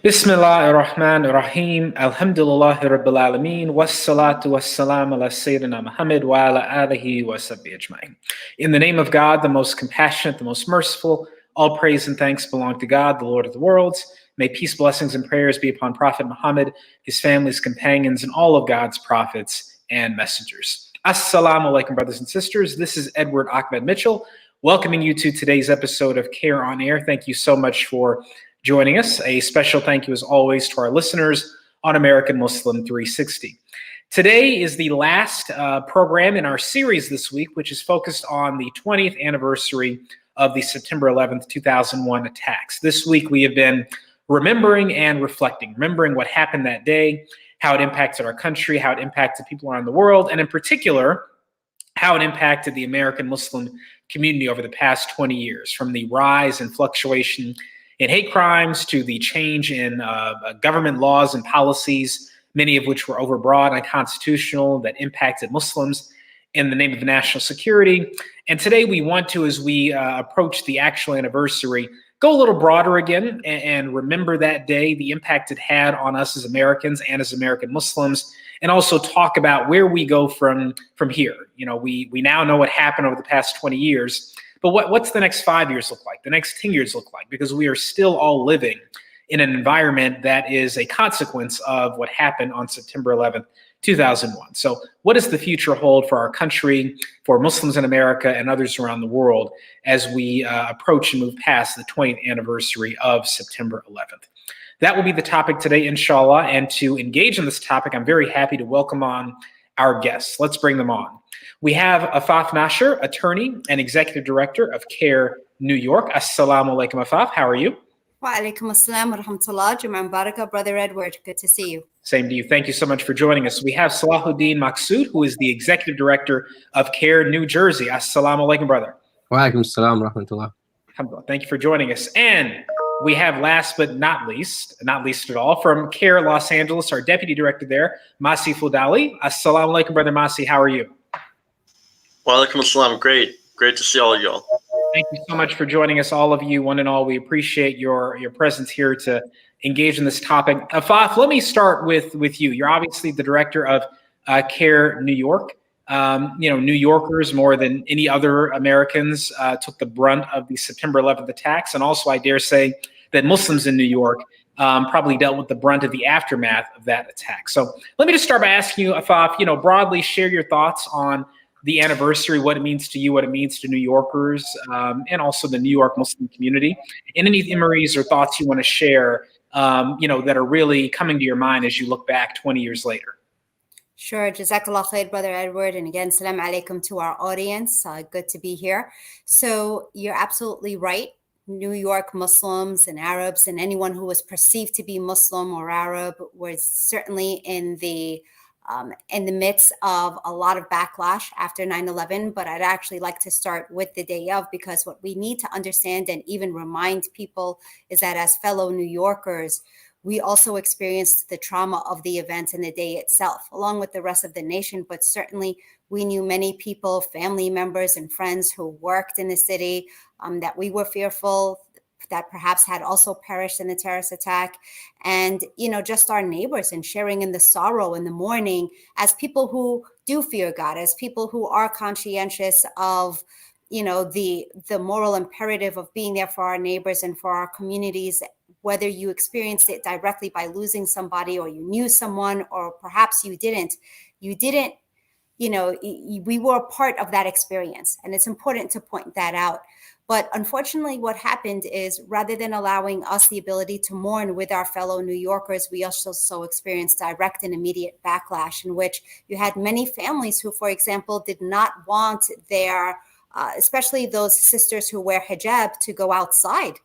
Bismillah ar-Rahman ar-Rahim. Alhamdulillah Rabbil Alameen. Wassalatu wassalam ala Sayyidina Muhammad wa ala alihi wa sahbihi ajma'in. In the name of God, the most compassionate, the most merciful, all praise and thanks belong to God, the Lord of the worlds. May peace, blessings, and prayers be upon Prophet Muhammad, his family, his companions, and all of God's prophets and messengers. Assalamu alaikum, brothers and sisters. This is Edward Ahmed Mitchell, welcoming you to today's episode of CAIR on Air. Thank you so much for joining us. A special thank you, as always, to our listeners on American Muslim 360. Today is the last program in our series this week, which is focused on the 20th anniversary of the September 11th, 2001 attacks. This week, we have been remembering and reflecting, remembering what happened that day, how it impacted our country, how it impacted people around the world, and in particular, how it impacted the American Muslim community over the past 20 years, from the rise and fluctuation in hate crimes to the change in government laws and policies, many of which were overbroad and unconstitutional, that impacted Muslims in the name of national security. And today we want to, as we approach the actual anniversary, go a little broader again and remember that day, the impact it had on us as Americans and as American Muslims, and also talk about where we go from here. You know, we now know what happened over the past 20 years, but what's the next 5 years look like? The next 10 years look like? Because we are still all living in an environment that is a consequence of what happened on September 11th, 2001. So what does the future hold for our country, for Muslims in America and others around the world as we approach and move past the 20th anniversary of September 11th? That will be the topic today, inshallah. And to engage in this topic, I'm very happy to welcome on our guests. Let's bring them on. We have Afaf Nasher, attorney and executive director of CAIR New York. Assalamu alaikum, Afaf. How are you? Wa alaikum assalam wa rahmatullah. Jum'ah Mubarakah, Brother Edward. Good to see you. Same to you. Thank you so much for joining us. We have Salahuddin Maqsood, who is the executive director of CAIR New Jersey. Assalamu alaikum, brother. Wa alaikum assalam wa rahmatullah. Alhamdulillah. Thank you for joining us. And we have, last but not least at all, from CAIR Los Angeles, our deputy director there, Masi Fudali. Assalamu alaikum, brother Masi. How are you? Wa alaikum assalam. Great to see all of y'all. Thank you so much for joining us, all of you, one and all. We appreciate your presence here to engage in this topic. Afaf, let me start with you. You're obviously the director of CAIR New York. New Yorkers, more than any other Americans, took the brunt of the September 11th attacks. And also, I dare say that Muslims in New York probably dealt with the brunt of the aftermath of that attack. So let me just start by asking you, Afaf, broadly share your thoughts on the anniversary, what it means to you, what it means to New Yorkers, and also the New York Muslim community, and any memories or thoughts you want to share, that are really coming to your mind as you look back 20 years later. Sure. Jazakallah khair, Brother Edward. And again, salam alaikum to our audience. Good to be here. So you're absolutely right. New York Muslims and Arabs and anyone who was perceived to be Muslim or Arab was certainly in the midst of a lot of backlash after 9/11, but I'd actually like to start with the day of, because what we need to understand and even remind people is that as fellow New Yorkers, we also experienced the trauma of the event and the day itself, along with the rest of the nation. But certainly we knew many people, family members and friends who worked in the city, that we were fearful that perhaps had also perished in the terrorist attack. And, just our neighbors, and sharing in the sorrow and the mourning as people who do fear God, as people who are conscientious of, the moral imperative of being there for our neighbors and for our communities, whether you experienced it directly by losing somebody, or you knew someone, or perhaps you didn't, we were a part of that experience. And it's important to point that out. But unfortunately, what happened is, rather than allowing us the ability to mourn with our fellow New Yorkers, we also experienced direct and immediate backlash, in which you had many families who, for example, did not want their, especially those sisters who wear hijab, to go outside.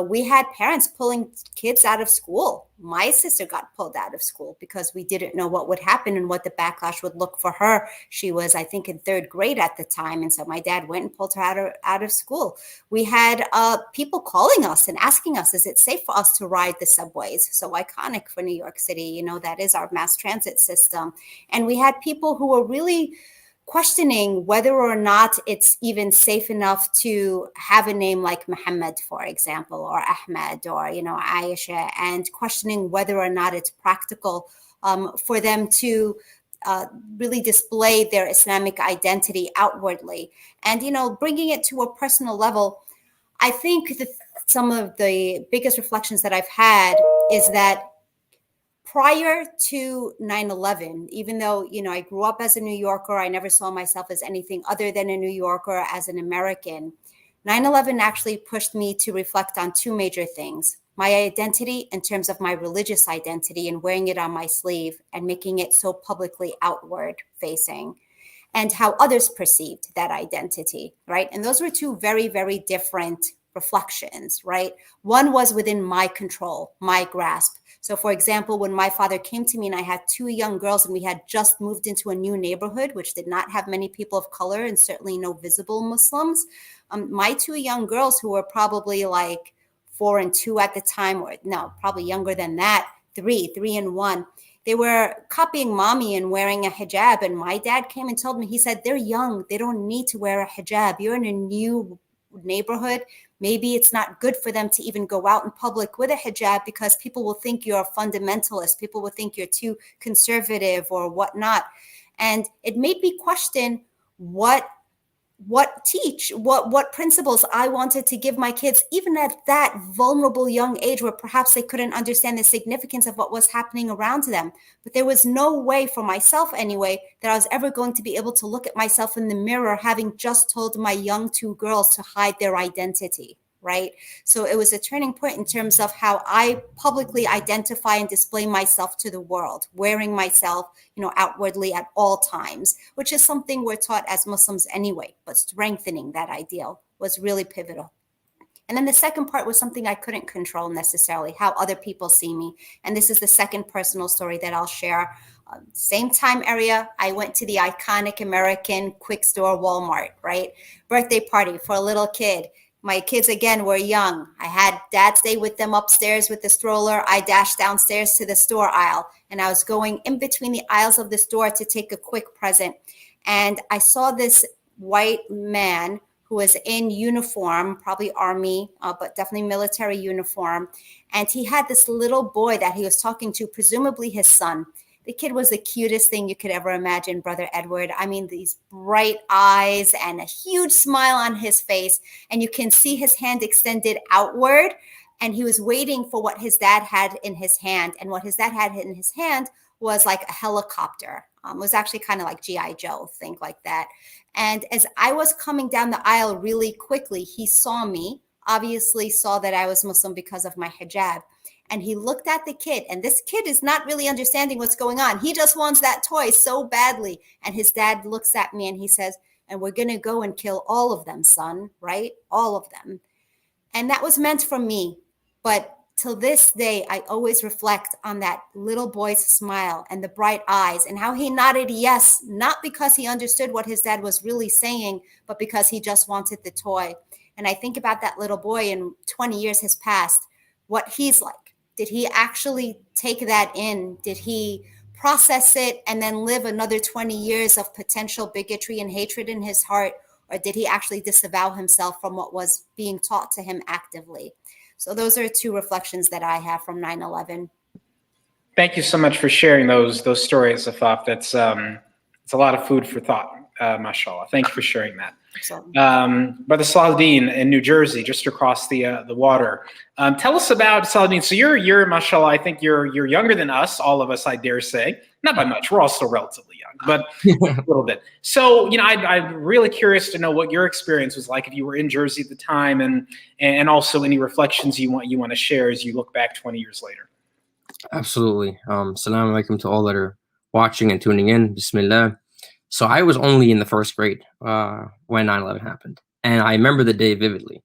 We had parents pulling kids out of school. My sister got pulled out of school because we didn't know what would happen and what the backlash would look for her. She was, I think, in third grade at the time. And so my dad went and pulled her out of school. We had people calling us and asking us, is it safe for us to ride the subways? So iconic for New York City, that is our mass transit system. And we had people who were really questioning whether or not it's even safe enough to have a name like Muhammad, for example, or Ahmed, or, you know, Aisha, and questioning whether or not it's practical for them to really display their Islamic identity outwardly. And, you know, bringing it to a personal level, I think that some of the biggest reflections that I've had is that prior to 9/11, even though, you know, I grew up as a New Yorker, I never saw myself as anything other than a New Yorker, as an American. 9/11 actually pushed me to reflect on two major things: my identity in terms of my religious identity and wearing it on my sleeve and making it so publicly outward facing, and how others perceived that identity, right? And those were two very, very different reflections, right? One was within my control, my grasp. So, for example, when my father came to me and I had two young girls and we had just moved into a new neighborhood, which did not have many people of color and certainly no visible Muslims, my two young girls, who were probably like 4 and 2 at the time, or no, probably younger than that, 3 and 1, they were copying mommy and wearing a hijab. And my dad came and told me, he said, they're young, they don't need to wear a hijab. You're in a new neighborhood. Maybe it's not good for them to even go out in public with a hijab because people will think you're a fundamentalist. People will think you're too conservative or whatnot. And it made me question what principles I wanted to give my kids, even at that vulnerable young age where perhaps they couldn't understand the significance of what was happening around them. But there was no way, for myself anyway, that I was ever going to be able to look at myself in the mirror having just told my young two girls to hide their identity, right? So it was a turning point in terms of how I publicly identify and display myself to the world, wearing myself, you know, outwardly at all times, which is something we're taught as Muslims anyway, but strengthening that ideal was really pivotal. And then the second part was something I couldn't control necessarily, how other people see me. And this is the second personal story that I'll share. Same time area, I went to the iconic American quick store Walmart, right? Birthday party for a little kid. My kids, again, were young. I had dad stay with them upstairs with the stroller. I dashed downstairs to the store aisle, and I was going in between the aisles of the store to take a quick present. And I saw this white man who was in uniform, probably army, but definitely military uniform. And he had this little boy that he was talking to, presumably his son. The kid was the cutest thing you could ever imagine, Brother Edward. I mean, these bright eyes and a huge smile on his face. And you can see his hand extended outward. And he was waiting for what his dad had in his hand. And what his dad had in his hand was like a helicopter. It was actually kind of like G.I. Joe, think like that. And as I was coming down the aisle really quickly, he saw me, obviously saw that I was Muslim because of my hijab. And he looked at the kid, and this kid is not really understanding what's going on. He just wants that toy so badly. And his dad looks at me and he says, and we're going to go and kill all of them, son, right? All of them. And that was meant for me. But till this day, I always reflect on that little boy's smile and the bright eyes and how he nodded yes, not because he understood what his dad was really saying, but because he just wanted the toy. And I think about that little boy, and 20 years has passed, what he's like. Did he actually take that in? Did he process it and then live another 20 years of potential bigotry and hatred in his heart? Or did he actually disavow himself from what was being taught to him actively? So those are two reflections that I have from 9/11. Thank you so much for sharing those stories, Afaf. That's it's a lot of food for thought, mashallah. Thank you for sharing that. Brother Saladin in New Jersey, just across the water. Tell us about Saladin. So you're mashallah, I think you're younger than us, all of us, I dare say. Not by much. We're all still relatively young, but a little bit. So, you know, I'm really curious to know what your experience was like if you were in Jersey at the time, and also any reflections you want to share as you look back 20 years later. Absolutely. Assalamu alaikum to all that are watching and tuning in. Bismillah. So I was only in the first grade when 9/11 happened. And I remember the day vividly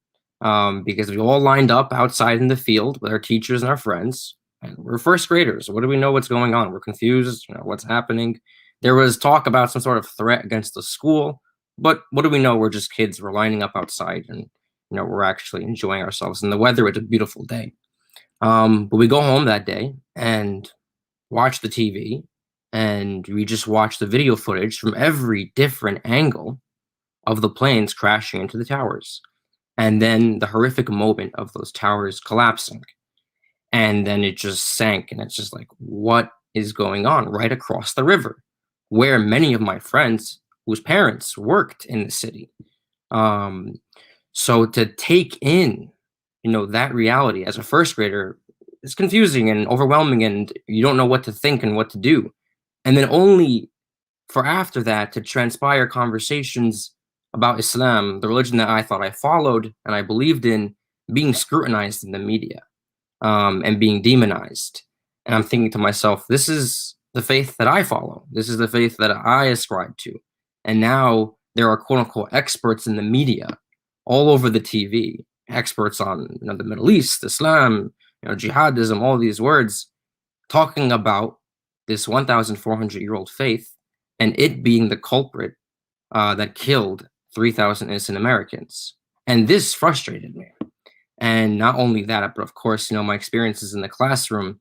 because we all lined up outside in the field with our teachers and our friends. And we're first graders. What do we know what's going on? We're confused. You know, what's happening? There was talk about some sort of threat against the school. But what do we know? We're just kids. We're lining up outside and, you know, we're actually enjoying ourselves. And the weather was a beautiful day. But we go home that day and watch the TV. and we just watched the video footage from every different angle of the planes crashing into the towers, and then the horrific moment of those towers collapsing, and then it just sank, and it's just like, what is going on right across the river, where many of my friends whose parents worked in the city. So to take in, that reality as a first grader, it's confusing and overwhelming, and you don't know what to think and what to do. And then only for after that to transpire conversations about Islam, the religion that I thought I followed and I believed in, being scrutinized in the media, and being demonized. And I'm thinking to myself, this is the faith that I follow. This is the faith that I ascribe to. And now there are quote unquote experts in the media all over the TV, experts on the Middle East, Islam, jihadism, all these words, talking about this 1,400-year-old faith and it being the culprit that killed 3,000 innocent Americans. And this frustrated me. And not only that, but of course, my experiences in the classroom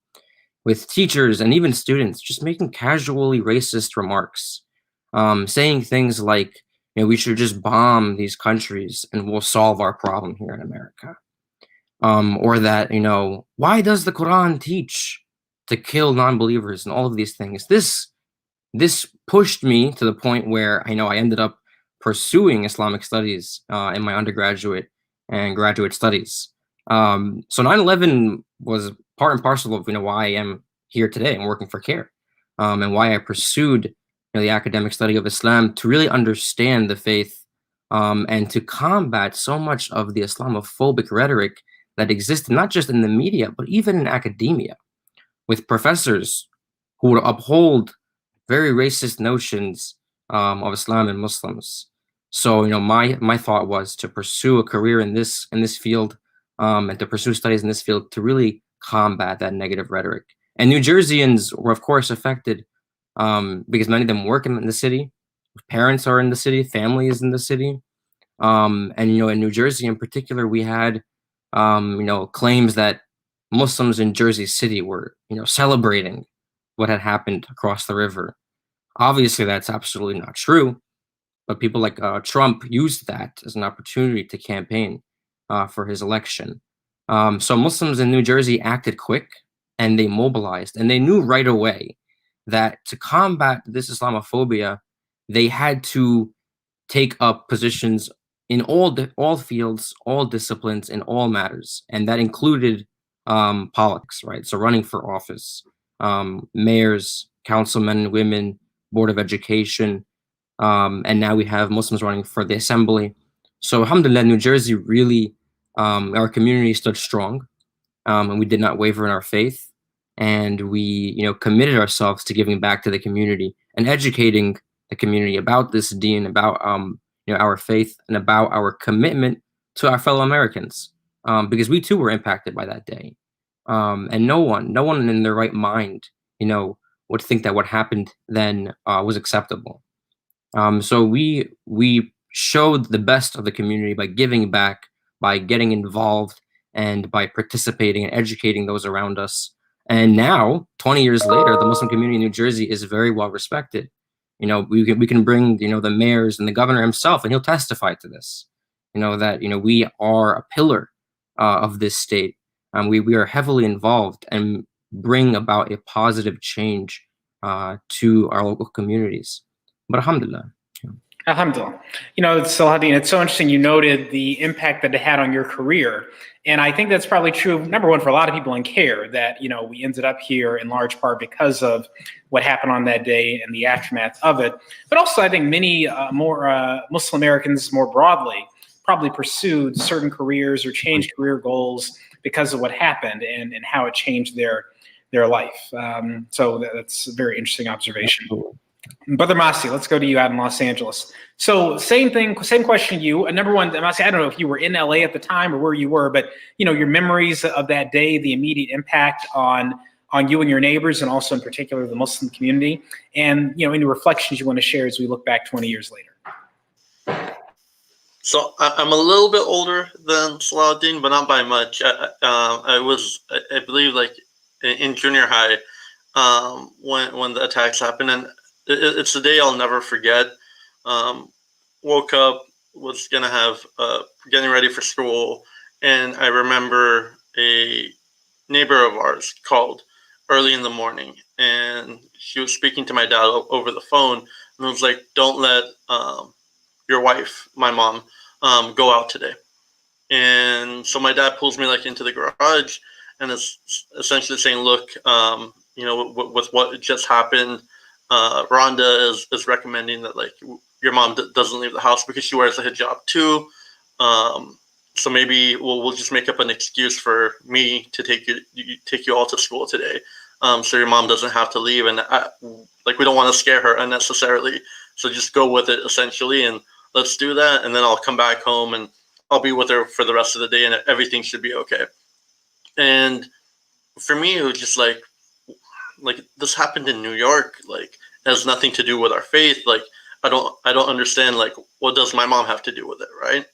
with teachers and even students just making casually racist remarks, saying things like, we should just bomb these countries and we'll solve our problem here in America. Or that, why does the Quran teach to kill non-believers and all of these things? This pushed me to the point where I ended up pursuing Islamic studies in my undergraduate and graduate studies. So 9/11 was part and parcel of why I am here today and working for CAIR, and why I pursued the academic study of Islam to really understand the faith, and to combat so much of the Islamophobic rhetoric that existed not just in the media but even in academia, with professors who would uphold very racist notions of Islam and Muslims. So my thought was to pursue a career in this field, and to pursue studies in this field to really combat that negative rhetoric. And New Jerseyans were, of course, affected because many of them work in the city. Parents are in the city, family is in the city. And in New Jersey in particular, we had claims that Muslims in Jersey City were celebrating what had happened across the river. Obviously, that's absolutely not true. But people like Trump used that as an opportunity to campaign for his election. So Muslims in New Jersey acted quick and they mobilized, and they knew right away that to combat this Islamophobia, they had to take up positions in all fields, all disciplines, in all matters, and that included politics, right? So running for office, mayors, councilmen, women, board of education, and now we have Muslims running for the assembly. So alhamdulillah, New Jersey really, our community stood strong, and we did not waver in our faith, and we committed ourselves to giving back to the community and educating the community about this deen, about our faith, and about our commitment to our fellow Americans, because we too were impacted by that day, and no one in their right mind would think that what happened then was acceptable. So we showed the best of the community by giving back, by getting involved, and by participating and educating those around us. And now, 20 years later, the Muslim community in New Jersey is very well respected. We can bring the mayors and the governor himself, and he'll testify to this. That we are a pillar of this state. We are heavily involved and bring about a positive change to our local communities. But alhamdulillah. Alhamdulillah. Saladin, it's so interesting you noted the impact that it had on your career. And I think that's probably true, number one, for a lot of people in CAIR, that, we ended up here in large part because of what happened on that day and the aftermath of it. But also, I think many more Muslim Americans more broadly probably pursued certain careers or changed career goals because of what happened and how it changed their life. So that's a very interesting observation. Brother Masi, let's go to you out in Los Angeles. So same question to you. Number one, Masi, I don't know if you were in LA at the time or where you were, but your memories of that day, the immediate impact on you and your neighbors, and also in particular the Muslim community, and any reflections you want to share as we look back 20 years later. So I'm a little bit older than Salahuddin, but not by much. I believe, like in junior high, when the attacks happened, and it's a day I'll never forget. Woke up, was gonna have getting ready for school, and I remember a neighbor of ours called early in the morning, and she was speaking to my dad over the phone, and was like, "Don't let your wife, my mom, go out today." And so my dad pulls me like into the garage, and is essentially saying, "Look, with what just happened, Rhonda is recommending that like your mom doesn't leave the house because she wears a hijab too. So maybe we'll just make up an excuse for me to take you all to school today, so your mom doesn't have to leave. And like we don't want to scare her unnecessarily, so just go with it essentially, and let's do that. And then I'll come back home and I'll be with her for the rest of the day, and everything should be okay." And for me, it was just like this happened in New York. Like, it has nothing to do with our faith. Like, I don't understand. Like, what does my mom have to do with it, right?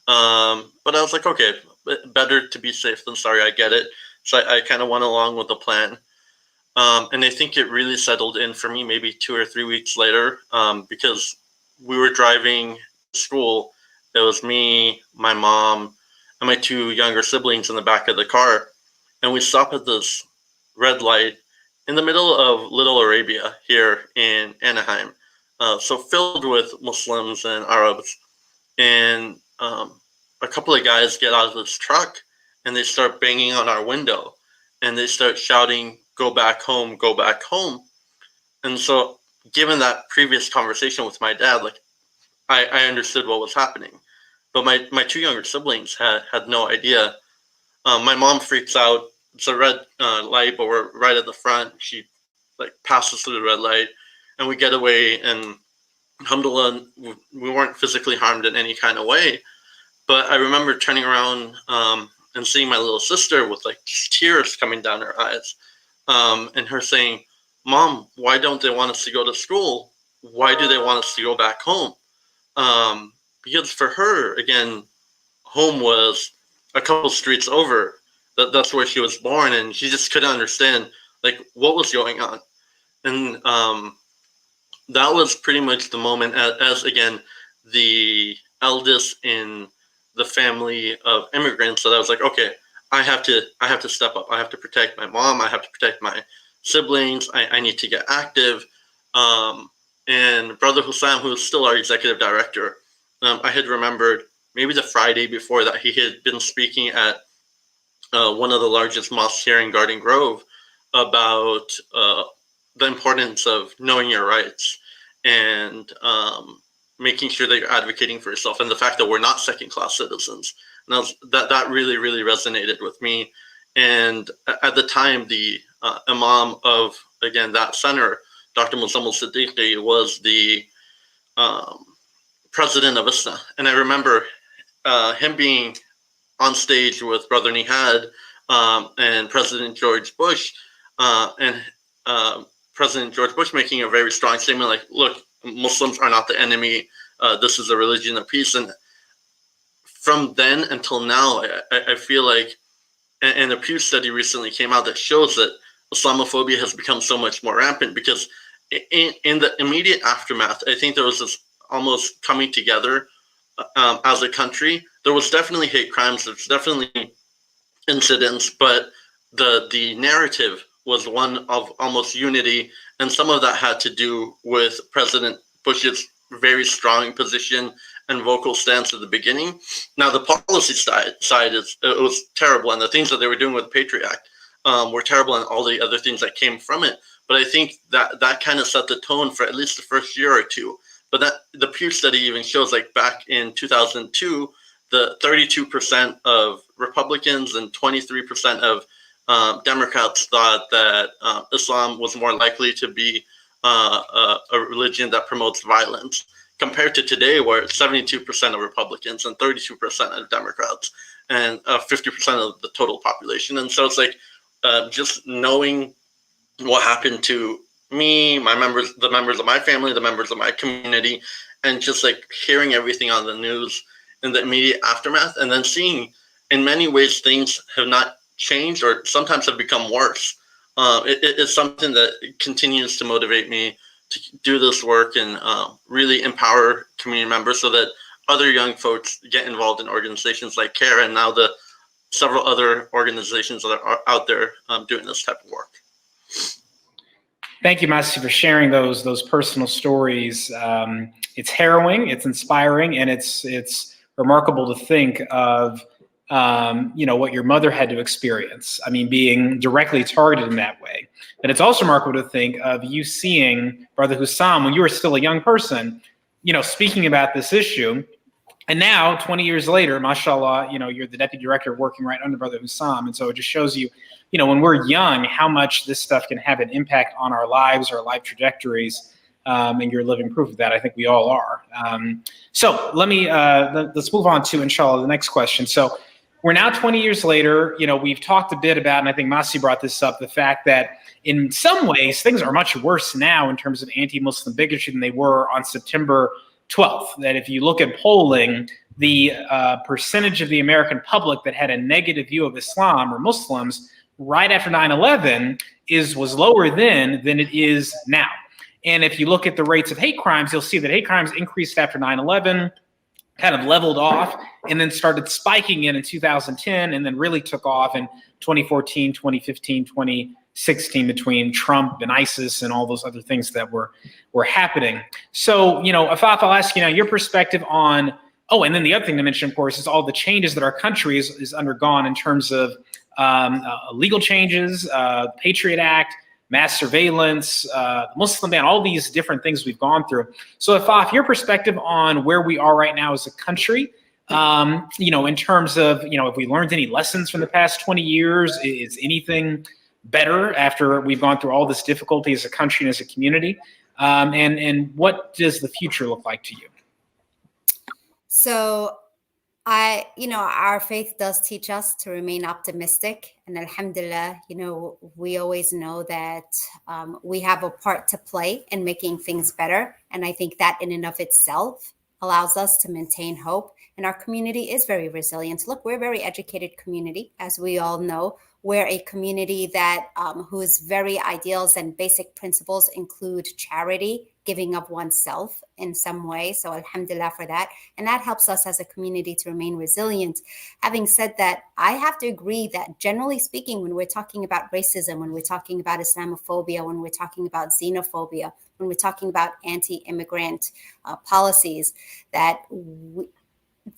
But I was like, okay, better to be safe than sorry. I get it. So I kind of went along with the plan. And I think it really settled in for me maybe 2 or 3 weeks later, because we were driving to school. It was me, my mom, and my 2 younger siblings in the back of the car. And we stopped at this red light in the middle of Little Arabia here in Anaheim. So filled with Muslims and Arabs. And a couple of guys get out of this truck, and they start banging on our window, and they start shouting, "Go back home, go back home." And so, given that previous conversation with my dad, like I understood what was happening, but my 2 younger siblings had no idea. My mom freaks out. It's a red light, but we're right at the front. She like passes through the red light, and we get away. And alhamdulillah, we weren't physically harmed in any kind of way. But I remember turning around and seeing my little sister with like tears coming down her eyes, and her saying, "Mom, why don't they want us to go to school? Why do they want us to go back home?" Because for her, again, home was a couple streets over. That's where she was born, and she just couldn't understand like what was going on. And that was pretty much the moment, as again, the eldest in the family of immigrants, that I was like, okay, I have to step up. I have to protect my mom. I have to protect my siblings. I need to get active. And Brother Hussam, who is still our executive director, I had remembered maybe the Friday before that he had been speaking at one of the largest mosques here in Garden Grove about the importance of knowing your rights and making sure that you're advocating for yourself, and the fact that we're not second-class citizens. And that really, really resonated with me. And at the time, the imam of, again, that center, Dr. Muzammil Siddiqui, was the president of ISNA. And I remember him being on stage with Brother Nihad and President George Bush, and President George Bush making a very strong statement like, look, Muslims are not the enemy. This is a religion of peace. And from then until now, I feel like, and a Pew study recently came out that shows that Islamophobia has become so much more rampant, because in the immediate aftermath, I think there was this almost coming together as a country. There was definitely hate crimes. There's definitely incidents, but the narrative was one of almost unity, and some of that had to do with President Bush's very strong position and vocal stance at the beginning. Now, the policy side it was terrible, and the things that they were doing with the Patriot Act were terrible, and all the other things that came from it. But I think that kind of set the tone for at least the first year or two. But that the Pew study even shows, like back in 2002, the 32% of Republicans and 23% of Democrats thought that Islam was more likely to be a religion that promotes violence, compared to today, where it's 72% of Republicans and 32% of Democrats, and 50% of the total population. And so it's like just knowing what happened to me, the members of my family, the members of my community, and just like hearing everything on the news in the immediate aftermath, and then seeing in many ways things have not changed or sometimes have become worse. it's something that continues to motivate me to do this work and really empower community members so that other young folks get involved in organizations like CAIR and now the several other organizations that are out there doing this type of work. Thank you, Masi, for sharing those personal stories. It's harrowing, it's inspiring, and it's remarkable to think of what your mother had to experience. I mean, being directly targeted in that way. And it's also remarkable to think of you seeing Brother Hussam when you were still a young person, speaking about this issue. And now, 20 years later, mashallah, you're the deputy director working right under Brother Hussam. And so it just shows you, when we're young, how much this stuff can have an impact on our lives, our life trajectories. And you're living proof of that. I think we all are. So let's move on to, inshallah, the next question. So we're now 20 years later. We've talked a bit about, and I think Masi brought this up, the fact that in some ways things are much worse now in terms of anti-Muslim bigotry than they were on September 12th. That if you look at polling, the percentage of the American public that had a negative view of Islam or Muslims right after 9/11 was lower then than it is now. And if you look at the rates of hate crimes, you'll see that hate crimes increased after 9/11, kind of leveled off, and then started spiking in 2010, and then really took off in 2014, 2015, 2016 between Trump and ISIS and all those other things that were happening. So, Afaf, I'll ask you now your perspective on, and then the other thing to mention, of course, is all the changes that our country is undergone in terms of legal changes, the Patriot Act, mass surveillance, Muslim ban, all these different things we've gone through. So Afaf, your perspective on where we are right now as a country, in terms of, if we learned any lessons from the past 20 years, is anything better after we've gone through all this difficulty as a country and as a community? And what does the future look like to you? So our faith does teach us to remain optimistic. And alhamdulillah, we always know that we have a part to play in making things better. And I think that in and of itself allows us to maintain hope. And our community is very resilient. Look, we're a very educated community, as we all know. We're a community that whose very ideals and basic principles include charity, giving of oneself in some way. So alhamdulillah for that. And that helps us as a community to remain resilient. Having said that, I have to agree that generally speaking, when we're talking about racism, when we're talking about Islamophobia, when we're talking about xenophobia, when we're talking about anti-immigrant policies, that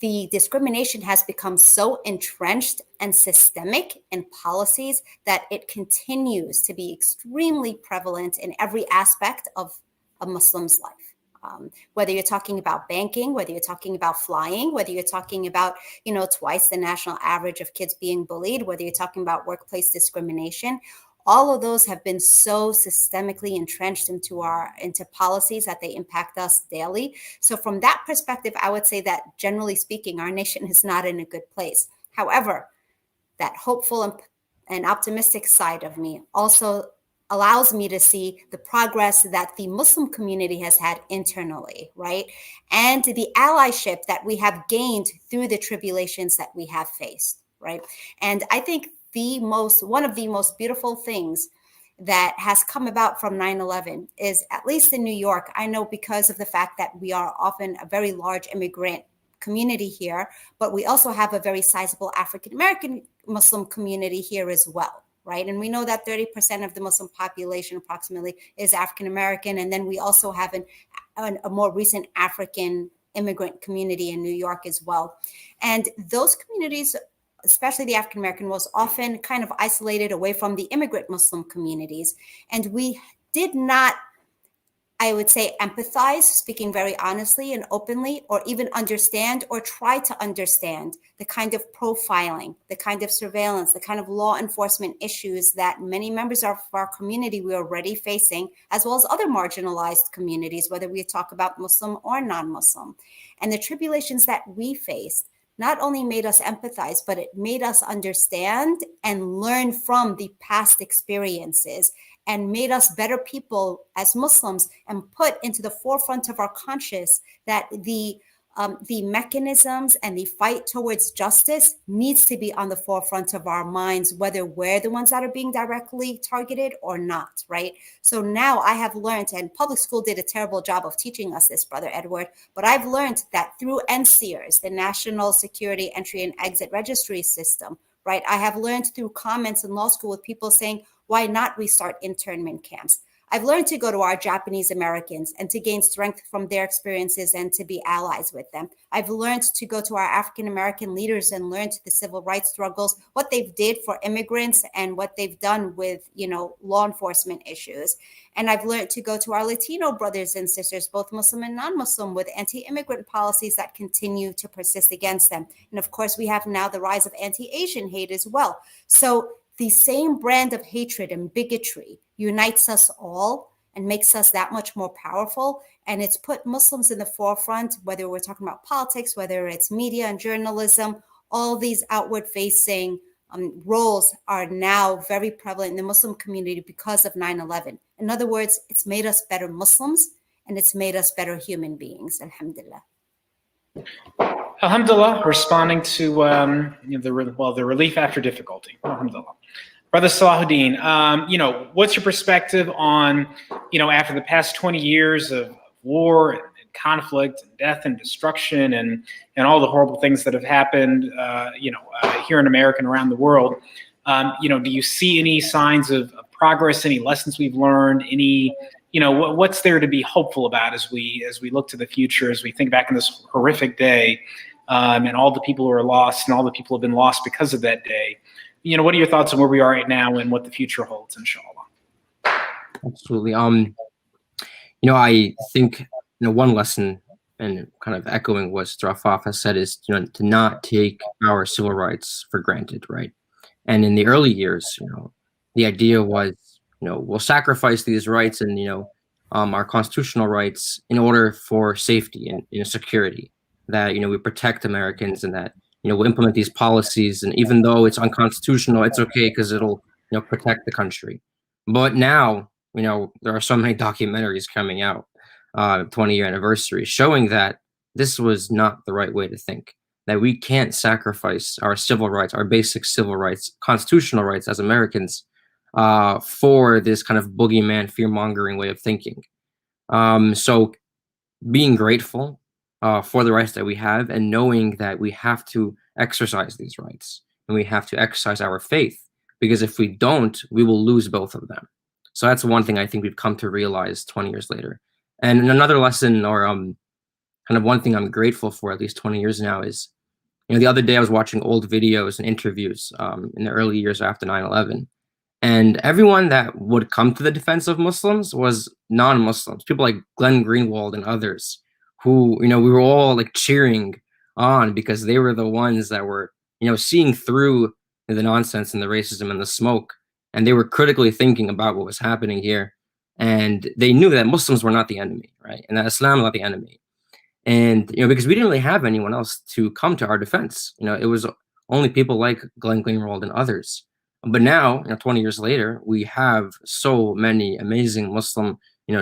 the discrimination has become so entrenched and systemic in policies that it continues to be extremely prevalent in every aspect of a Muslim's life. Whether you're talking about banking, whether you're talking about flying, whether you're talking about, twice the national average of kids being bullied, whether you're talking about workplace discrimination, all of those have been so systemically entrenched into policies that they impact us daily. So from that perspective, I would say that generally speaking, our nation is not in a good place. However, that hopeful and optimistic side of me also allows me to see the progress that the Muslim community has had internally, right? And the allyship that we have gained through the tribulations that we have faced, right? And I think one of the most beautiful things that has come about from 9/11 is, at least in New York, I know because of the fact that we are often a very large immigrant community here, but we also have a very sizable African-American Muslim community here as well, right? And we know that 30% of the Muslim population approximately is African-American. And then we also have a more recent African immigrant community in New York as well. And those communities, especially the African-American, was often kind of isolated away from the immigrant Muslim communities. And we did not, I would say, empathize, speaking very honestly and openly, or even understand or try to understand the kind of profiling, the kind of surveillance, the kind of law enforcement issues that many members of our community were already facing, as well as other marginalized communities, whether we talk about Muslim or non-Muslim. And the tribulations that we faced not only made us empathize, but it made us understand and learn from the past experiences and made us better people as Muslims, and put into the forefront of our conscience that the the mechanisms and the fight towards justice needs to be on the forefront of our minds, whether we're the ones that are being directly targeted or not, right? So now I have learned, and public school did a terrible job of teaching us this, Brother Edward, but I've learned that through NCERS, the National Security Entry and Exit Registry System, right? I have learned through comments in law school with people saying, why not restart internment camps? I've learned to go to our Japanese Americans and to gain strength from their experiences and to be allies with them. I've learned to go to our African American leaders and learn the civil rights struggles, what they've did for immigrants and what they've done with, law enforcement issues. And I've learned to go to our Latino brothers and sisters, both Muslim and non-Muslim, with anti-immigrant policies that continue to persist against them. And of course, we have now the rise of anti-Asian hate as well. So the same brand of hatred and bigotry unites us all and makes us that much more powerful. And it's put Muslims in the forefront, whether we're talking about politics, whether it's media and journalism, all these outward facing roles are now very prevalent in the Muslim community because of 9/11. In other words, it's made us better Muslims and it's made us better human beings, alhamdulillah. Alhamdulillah, responding to the relief after difficulty. Alhamdulillah. Brother Salahuddin, what's your perspective on, after the past 20 years of war and conflict and death and destruction and all the horrible things that have happened, here in America and around the world, do you see any signs of progress, any lessons we've learned, any, what's there to be hopeful about as we look to the future, as we think back on this horrific day, and all the people who are lost and all the people who have been lost because of that day? What are your thoughts on where we are right now and what the future holds, inshallah? Absolutely. I think, one lesson, and kind of echoing what Rafaf has said, is, to not take our civil rights for granted, right? And in the early years, the idea was, we'll sacrifice these rights and, our constitutional rights in order for safety and, security, that, we protect Americans and that, we'll implement these policies, and even though it's unconstitutional, it's okay because it'll, protect the country. But now, there are so many documentaries coming out, 20-year anniversary, showing that this was not the right way to think, that we can't sacrifice our civil rights, our basic civil rights, constitutional rights as Americans, for this kind of boogeyman, fear-mongering way of thinking. So being grateful for the rights that we have, and knowing that we have to exercise these rights and we have to exercise our faith, because if we don't, we will lose both of them. So that's one thing I think we've come to realize 20 years later. And another lesson, or kind of one thing I'm grateful for at least 20 years now, is, the other day I was watching old videos and interviews in the early years after 9/11. And everyone that would come to the defense of Muslims was non-Muslims, people like Glenn Greenwald and others, who, we were all like cheering on because they were the ones that were, seeing through the nonsense and the racism and the smoke. And they were critically thinking about what was happening here. And they knew that Muslims were not the enemy, right? And that Islam was not the enemy. And, because we didn't really have anyone else to come to our defense. It was only people like Glenn Greenwald and others. But now, 20 years later, we have so many amazing Muslim,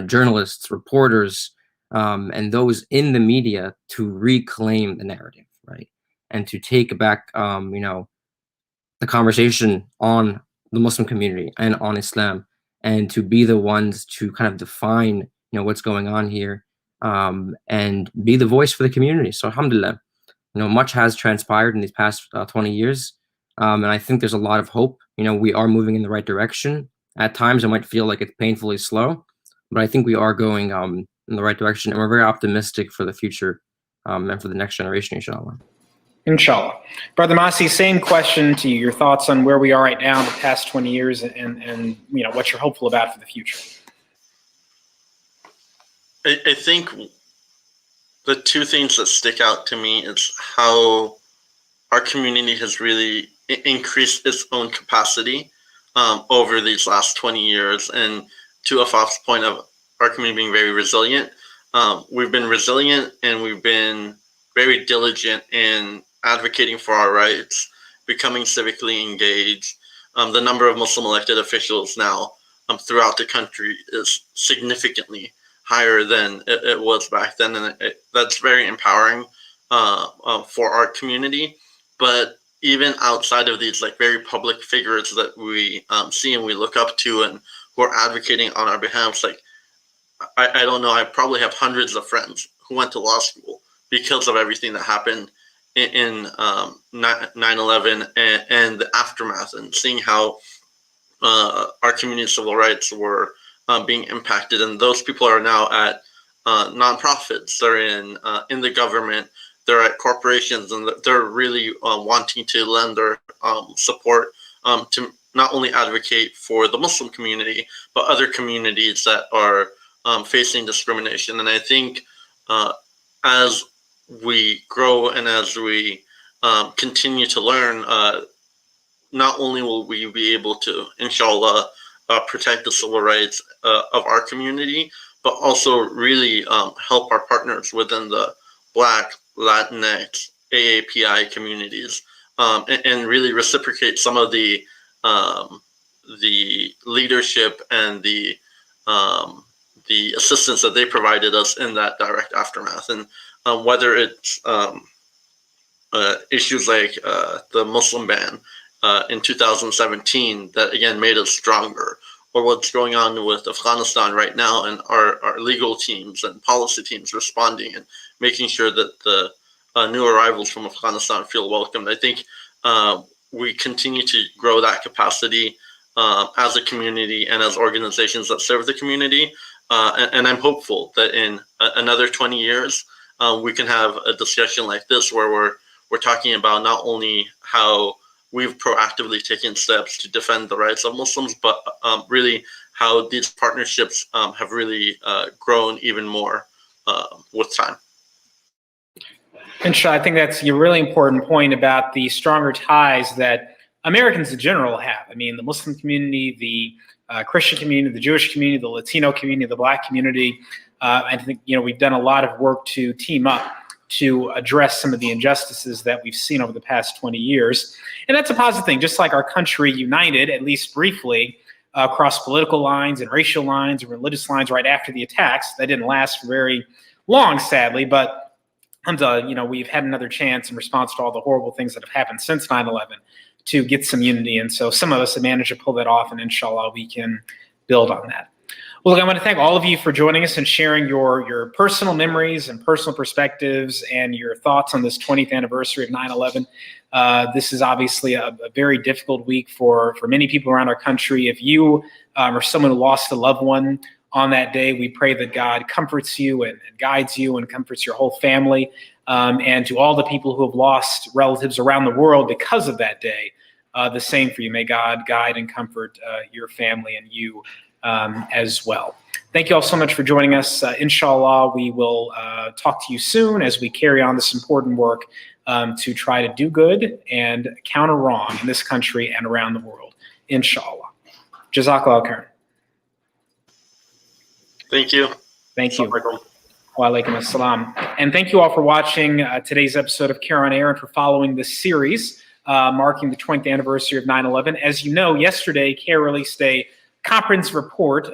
journalists, reporters, and those in the media to reclaim the narrative, right? And to take back, the conversation on the Muslim community and on Islam, and to be the ones to kind of define, what's going on here, and be the voice for the community. So alhamdulillah, much has transpired in these past 20 years. And I think there's a lot of hope. We are moving in the right direction. At times it might feel like it's painfully slow, but I think we are going in the right direction, and we're very optimistic for the future, and for the next generation, inshallah. Inshallah. Brother Masi, same question to you. Your thoughts on where we are right now in the past 20 years and what you're hopeful about for the future. I think the two things that stick out to me is how our community has really increased its own capacity over these last 20 years. And to Afaf's point of our community being very resilient, we've been resilient, and we've been very diligent in advocating for our rights, becoming civically engaged. The number of Muslim elected officials now throughout the country is significantly higher than it was back then, and that's very empowering for our community. But even outside of these like very public figures that we see and we look up to and who are advocating on our behalf, like I don't know, I probably have hundreds of friends who went to law school because of everything that happened in 9/11 and the aftermath, and seeing how our community civil rights were being impacted. And those people are now at nonprofits, they're in the government, they're at corporations, and they're really wanting to lend their support to not only advocate for the Muslim community, but other communities that are facing discrimination. And I think as we grow and as we continue to learn, not only will we be able to, inshallah, protect the civil rights of our community, but also really help our partners within the Black, Latinx, AAPI communities, and really reciprocate some of the leadership and the assistance that they provided us in that direct aftermath. And whether it's issues like the Muslim ban in 2017 that again made us stronger, or what's going on with Afghanistan right now and our legal teams and policy teams responding and making sure that the new arrivals from Afghanistan feel welcomed. I think we continue to grow that capacity as a community and as organizations that serve the community. And I'm hopeful that in another 20 years, we can have a discussion like this where we're talking about not only how we've proactively taken steps to defend the rights of Muslims, but really how these partnerships have really grown even more with time. Inshallah, I think that's a really important point about the stronger ties that Americans in general have. I mean, the Muslim community, the Christian community, the Jewish community, the Latino community, the Black community. I think, we've done a lot of work to team up to address some of the injustices that we've seen over the past 20 years. And that's a positive thing. Just like our country united, at least briefly, across political lines and racial lines and religious lines right after the attacks. That didn't last for very long, sadly, but we've had another chance in response to all the horrible things that have happened since 9/11 to get some unity. And so some of us have managed to pull that off, and inshallah, we can build on that. Well, look, I want to thank all of you for joining us and sharing your personal memories and personal perspectives and your thoughts on this 20th anniversary of 9/11. This is obviously a very difficult week for many people around our country. If you are someone who lost a loved one on that day, we pray that God comforts you and guides you and comforts your whole family. And to all the people who have lost relatives around the world because of that day, the same for you. May God guide and comfort your family and you as well. Thank you all so much for joining us. Inshallah, we will talk to you soon as we carry on this important work to try to do good and counter wrong in this country and around the world. Inshallah. Jazakallah khairan. Thank you. Thank you. Wa alaikum assalam. And thank you all for watching today's episode of CAIR on Air and for following this series marking the 20th anniversary of 9/11. As you know, yesterday, CAIR released a conference report,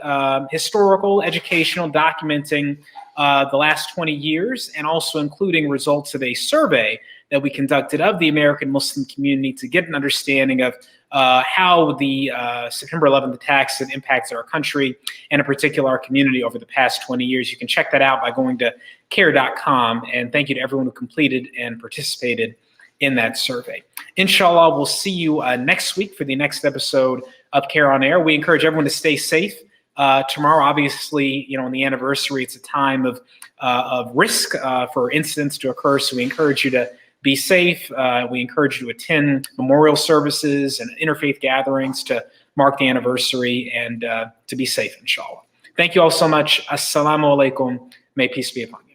historical, educational, documenting the last 20 years and also including results of a survey that we conducted of the American Muslim community to get an understanding of how the September 11th attacks have impacted our country and in particular our community over the past 20 years. You can check that out by going to CAIR.com, and thank you to everyone who completed and participated in that survey. Inshallah, we'll see you next week for the next episode of CAIR on Air. We encourage everyone to stay safe. Tomorrow, obviously, on the anniversary, it's a time of risk for incidents to occur, so we encourage you to be safe. We encourage you to attend memorial services and interfaith gatherings to mark the anniversary and to be safe, inshallah. Thank you all so much. Assalamu alaikum. May peace be upon you.